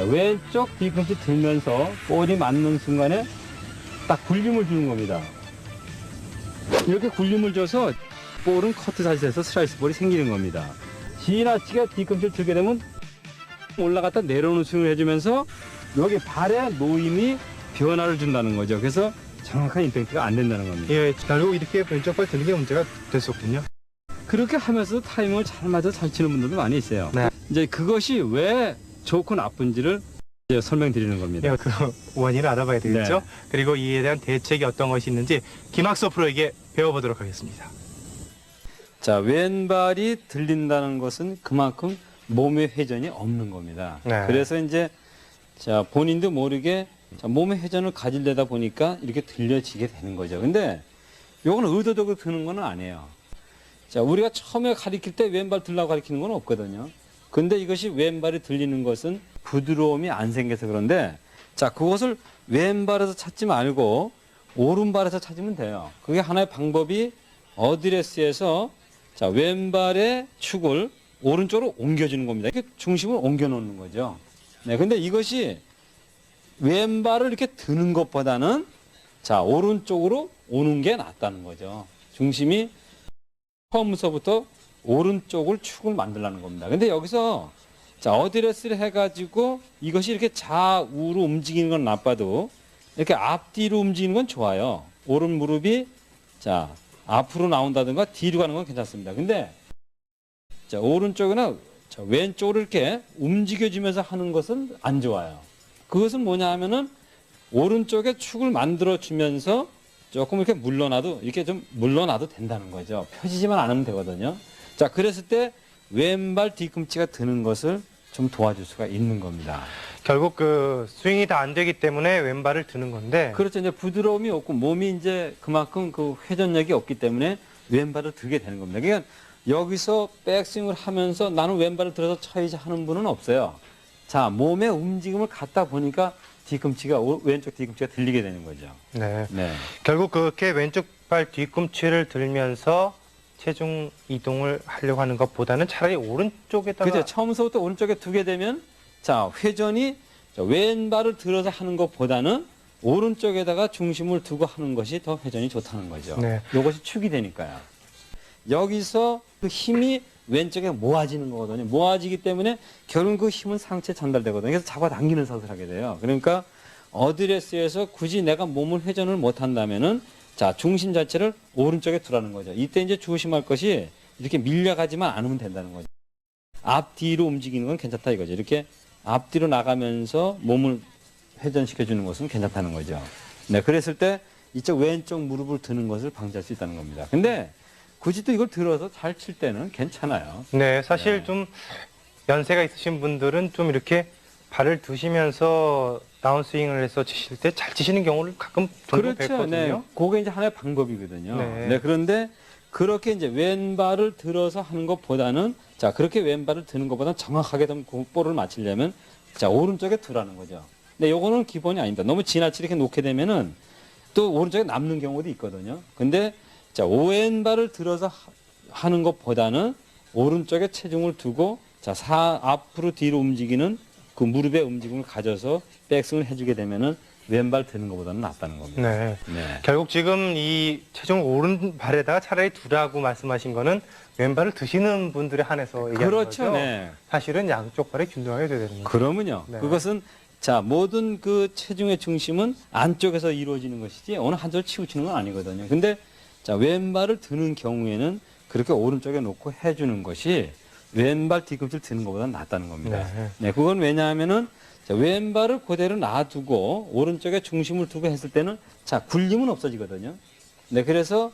왼쪽 뒤꿈치 들면서 볼이 맞는 순간에 딱 굴림을 주는 겁니다. 이렇게 굴림을 줘서 볼은 커트 자세에서 슬라이스 볼이 생기는 겁니다. 지나치게 뒤꿈치를 들게 되면 올라갔다 내려오는 스윙을 해주면서 여기 발의 놓임이 변화를 준다는 거죠. 그래서 정확한 임팩트가 안 된다는 겁니다. 예, 결국 이렇게 왼쪽 발 드는 게 문제가 됐었군요. 그렇게 하면서 타이밍을 잘 맞아 잘 치는 분들도 많이 있어요. 네. 이제 그것이 왜 좋고 나쁜지를 이제 설명드리는 겁니다. 예, 그 원인을 알아봐야 되겠죠. 네. 그리고 이에 대한 대책이 어떤 것이 있는지 김학서 프로에게 배워보도록 하겠습니다. 자, 왼발이 들린다는 것은 그만큼 몸의 회전이 없는 겁니다. 네. 그래서 이제 자, 본인도 모르게 자, 몸의 회전을 가지려다 보니까 이렇게 들려지게 되는 거죠. 근데 요건 의도적으로 드는 건 아니에요. 자, 우리가 처음에 가리킬 때 왼발 들라고 가리키는 건 없거든요. 근데 이것이 왼발이 들리는 것은 부드러움이 안 생겨서 그런데 자, 그것을 왼발에서 찾지 말고 오른발에서 찾으면 돼요. 그게 하나의 방법이 어드레스에서 자, 왼발의 축을 오른쪽으로 옮겨주는 겁니다. 이렇게 중심을 옮겨 놓는 거죠. 네, 근데 이것이 왼발을 이렇게 드는 것보다는 자, 오른쪽으로 오는 게 낫다는 거죠. 중심이 처음서부터 오른쪽을 축을 만들라는 겁니다. 근데 여기서 자, 어드레스를 해가지고 이것이 이렇게 좌우로 움직이는 건 나빠도 이렇게 앞뒤로 움직이는 건 좋아요. 오른 무릎이 자, 앞으로 나온다든가 뒤로 가는 건 괜찮습니다. 근데 자, 오른쪽이나 자, 왼쪽으로 이렇게 움직여주면서 하는 것은 안 좋아요. 그것은 뭐냐 하면은 오른쪽에 축을 만들어주면서 조금 이렇게 물러나도 이렇게 좀 물러나도 된다는 거죠. 펴지지만 않으면 되거든요. 자, 그랬을 때 왼발 뒤꿈치가 드는 것을 좀 도와줄 수가 있는 겁니다. 결국 그 스윙이 다 안 되기 때문에 왼발을 드는 건데. 그렇죠. 이제 부드러움이 없고 몸이 이제 그만큼 그 회전력이 없기 때문에 왼발을 들게 되는 겁니다. 그러니까 여기서 백스윙을 하면서 나는 왼발을 들어서 쳐야지 하는 분은 없어요. 자, 몸의 움직임을 갖다 보니까 뒤꿈치가 왼쪽 뒤꿈치가 들리게 되는 거죠. 네. 네. 결국 그렇게 왼쪽 발 뒤꿈치를 들면서 체중 이동을 하려고 하는 것보다는 차라리 오른쪽에다가. 그죠. 처음부터 오른쪽에 두게 되면 자, 회전이 자, 왼발을 들어서 하는 것보다는 오른쪽에다가 중심을 두고 하는 것이 더 회전이 좋다는 거죠. 네. 이것이 축이 되니까요. 여기서 그 힘이 왼쪽에 모아지는 거거든요. 모아지기 때문에 결국 그 힘은 상체에 전달되거든요. 그래서 잡아당기는 샷을 하게 돼요. 그러니까 어드레스에서 굳이 내가 몸을 회전을 못 한다면은 자, 중심 자체를 오른쪽에 두라는 거죠. 이때 이제 조심할 것이 이렇게 밀려가지만 않으면 된다는 거죠. 앞뒤로 움직이는 건 괜찮다 이거죠. 이렇게 앞뒤로 나가면서 몸을 회전시켜 주는 것은 괜찮다는 거죠. 네, 그랬을 때 이쪽 왼쪽 무릎을 드는 것을 방지할 수 있다는 겁니다. 근데 굳이 또 이걸 들어서 잘 칠 때는 괜찮아요. 네, 사실 네. 좀 연세가 있으신 분들은 좀 이렇게 발을 두시면서 다운스윙을 해서 치실 때 잘 치시는 경우를 가끔 종종 그렇죠. 뵀거든요. 네. 그게 이제 하나의 방법이거든요. 네. 네. 그런데 그렇게 이제 왼발을 들어서 하는 것보다는 자, 그렇게 왼발을 드는 것보다는 정확하게 좀 볼을 맞추려면 자, 오른쪽에 두라는 거죠. 근데 요거는 기본이 아닙니다. 너무 지나치게 이렇게 놓게 되면은 또 오른쪽에 남는 경우도 있거든요. 근데 자, 왼발을 들어서 하는 것보다는 오른쪽에 체중을 두고 자, 앞으로 뒤로 움직이는 그 무릎의 움직임을 가져서 백스윙을 해주게 되면은 왼발 드는 것보다는 낫다는 겁니다. 네. 네. 결국 지금 이 체중 오른발에다가 차라리 두라고 말씀하신 거는 왼발을 드시는 분들에 한해서 얘기하는 그렇죠. 거죠. 네. 사실은 양쪽 발이 균등하게 돼야 되는 거죠. 그러면요. 네. 그것은 자, 모든 그 체중의 중심은 안쪽에서 이루어지는 것이지 어느 한쪽을 치우치는 건 아니거든요. 근데 자, 왼발을 드는 경우에는 그렇게 오른쪽에 놓고 해주는 것이 왼발 뒤꿈치를 드는 것보다는 낫다는 겁니다. 네. 네, 그건 왜냐하면은 자, 왼발을 그대로 놔두고 오른쪽에 중심을 두고 했을 때는 자, 굴림은 없어지거든요. 네, 그래서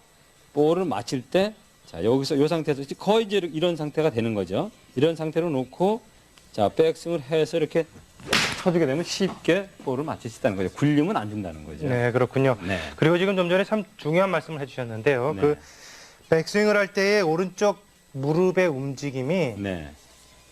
볼을 맞힐 때 자, 여기서 이 상태에서 거의 이제 이런 상태가 되는 거죠. 이런 상태로 놓고 자, 백스윙을 해서 이렇게 쳐주게 되면 쉽게 볼을 맞출 수 있다는 거죠. 굴림은 안 준다는 거죠. 네, 그렇군요. 네. 그리고 지금 좀 전에 참 중요한 말씀을 해주셨는데요. 네. 그 백스윙을 할 때의 오른쪽 무릎의 움직임이 네.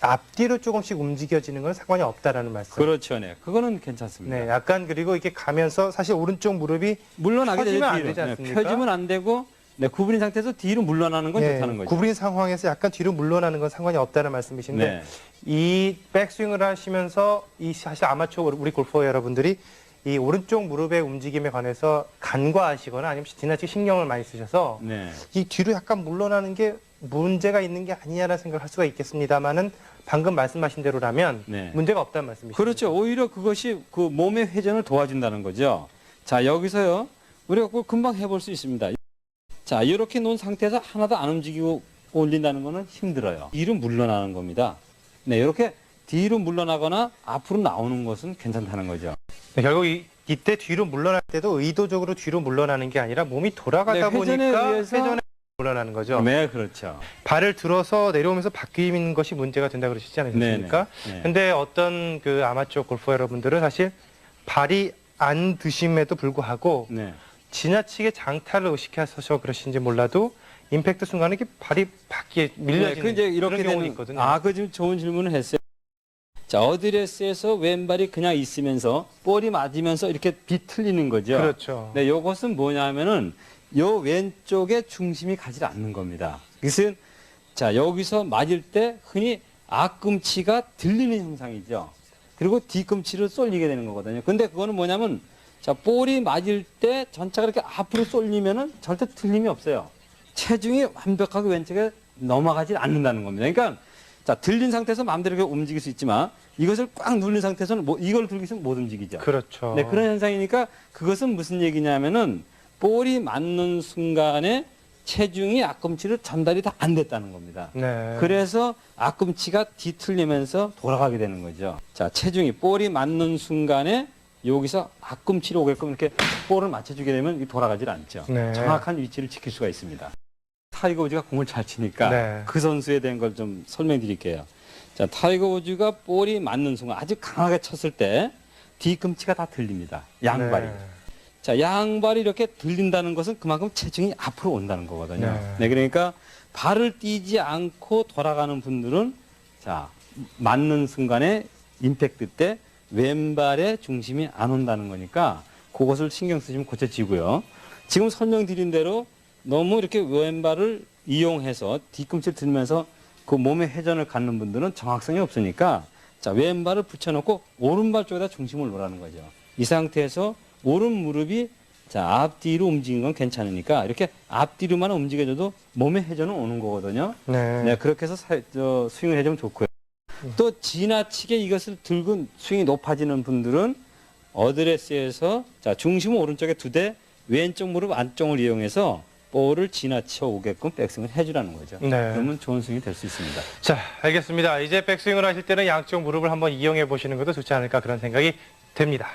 앞뒤로 조금씩 움직여지는 건 상관이 없다라는 말씀. 그렇죠. 네. 그거는 괜찮습니다. 네, 약간 그리고 이렇게 가면서 사실 오른쪽 무릎이 물러나게 되죠. 펴지면 안 뒤로. 되지 네, 않습니까? 펴지면 안 되고 네, 구부린 상태에서 뒤로 물러나는 건 예, 좋다는 거죠. 구부린 상황에서 약간 뒤로 물러나는 건 상관이 없다는 말씀이신데 네. 이 백스윙을 하시면서 이 사실 아마추어 우리 골퍼 여러분들이 이 오른쪽 무릎의 움직임에 관해서 간과하시거나 아니면 지나치게 신경을 많이 쓰셔서 네. 이 뒤로 약간 물러나는 게 문제가 있는 게 아니냐라는 생각을 할 수가 있겠습니다만은 방금 말씀하신 대로라면 네. 문제가 없다는 말씀이시죠. 그렇죠. 오히려 그것이 그 몸의 회전을 도와준다는 거죠. 자, 여기서요. 우리가 그걸 금방 해볼 수 있습니다. 자, 이렇게 놓은 상태에서 하나도 안 움직이고 올린다는 거는 힘들어요. 뒤로 물러나는 겁니다. 네, 이렇게 뒤로 물러나거나 앞으로 나오는 것은 괜찮다는 거죠. 네, 결국 이때 뒤로 물러날 때도 의도적으로 뒤로 물러나는 게 아니라 몸이 돌아가다 네, 회전에 보니까 의해서 회전에 물러나는 거죠. 네, 그렇죠. 발을 들어서 내려오면서 바뀌는 것이 문제가 된다 그러시지 않으셨습니까? 네, 네. 근데 어떤 그 아마추어 골퍼 여러분들은 사실 발이 안 드심에도 불구하고 네. 지나치게 장타를 의식해서 그러신지 몰라도 임팩트 순간에 이렇게 발이 밖에 네, 밀려지는 그 이제 이렇게 그런 경우는 되는 있거든요. 아, 그 지금 좋은 질문을 했어요. 자, 어드레스에서 왼발이 그냥 있으면서 볼이 맞으면서 이렇게 비틀리는 거죠. 그렇죠. 네, 요것은 뭐냐면은 요 왼쪽에 중심이 가지 않는 겁니다. 그것은 자, 여기서 맞을 때 흔히 앞꿈치가 들리는 현상이죠. 그리고 뒤꿈치로 쏠리게 되는 거거든요. 근데 그거는 뭐냐면 자, 볼이 맞을 때 전차가 이렇게 앞으로 쏠리면은 절대 틀림이 없어요. 체중이 완벽하게 왼쪽에 넘어가지 않는다는 겁니다. 그러니까 자, 들린 상태에서 마음대로 이렇게 움직일 수 있지만 이것을 꽉 누른 상태에서는 이걸 들고 있으면 못 움직이죠. 그렇죠. 네, 그런 현상이니까 그것은 무슨 얘기냐면은 볼이 맞는 순간에 체중이 앞꿈치로 전달이 다 안 됐다는 겁니다. 네. 그래서 앞꿈치가 뒤틀리면서 돌아가게 되는 거죠. 자, 체중이 볼이 맞는 순간에 여기서 앞꿈치로 오게끔 이렇게 볼을 맞춰주게 되면 이게 돌아가질 않죠. 네. 정확한 위치를 지킬 수가 있습니다. 타이거 우즈가 공을 잘 치니까 네. 그 선수에 대한 걸 좀 설명드릴게요. 자, 타이거 우즈가 볼이 맞는 순간 아주 강하게 쳤을 때 뒤꿈치가 다 들립니다. 양발이. 네. 자, 양발이 이렇게 들린다는 것은 그만큼 체중이 앞으로 온다는 거거든요. 네. 네, 그러니까 발을 띄지 않고 돌아가는 분들은 자, 맞는 순간에 임팩트 때 왼발의 중심이 안 온다는 거니까 그것을 신경 쓰시면 고쳐지고요. 지금 설명드린 대로 너무 이렇게 왼발을 이용해서 뒤꿈치를 들면서 그 몸의 회전을 갖는 분들은 정확성이 없으니까 자, 왼발을 붙여놓고 오른발 쪽에다 중심을 놓으라는 거죠. 이 상태에서 오른 무릎이 자, 앞뒤로 움직이는 건 괜찮으니까 이렇게 앞뒤로만 움직여줘도 몸의 회전은 오는 거거든요. 네. 네, 그렇게 해서 스윙을 해주면 좋고요. 또 지나치게 이것을 들고 스윙이 높아지는 분들은 어드레스에서 자, 중심은 오른쪽에 두되 왼쪽 무릎 안쪽을 이용해서 볼을 지나쳐 오게끔 백스윙을 해주라는 거죠. 네. 그러면 좋은 스윙이 될 수 있습니다. 자, 알겠습니다. 이제 백스윙을 하실 때는 양쪽 무릎을 한번 이용해 보시는 것도 좋지 않을까 그런 생각이 듭니다.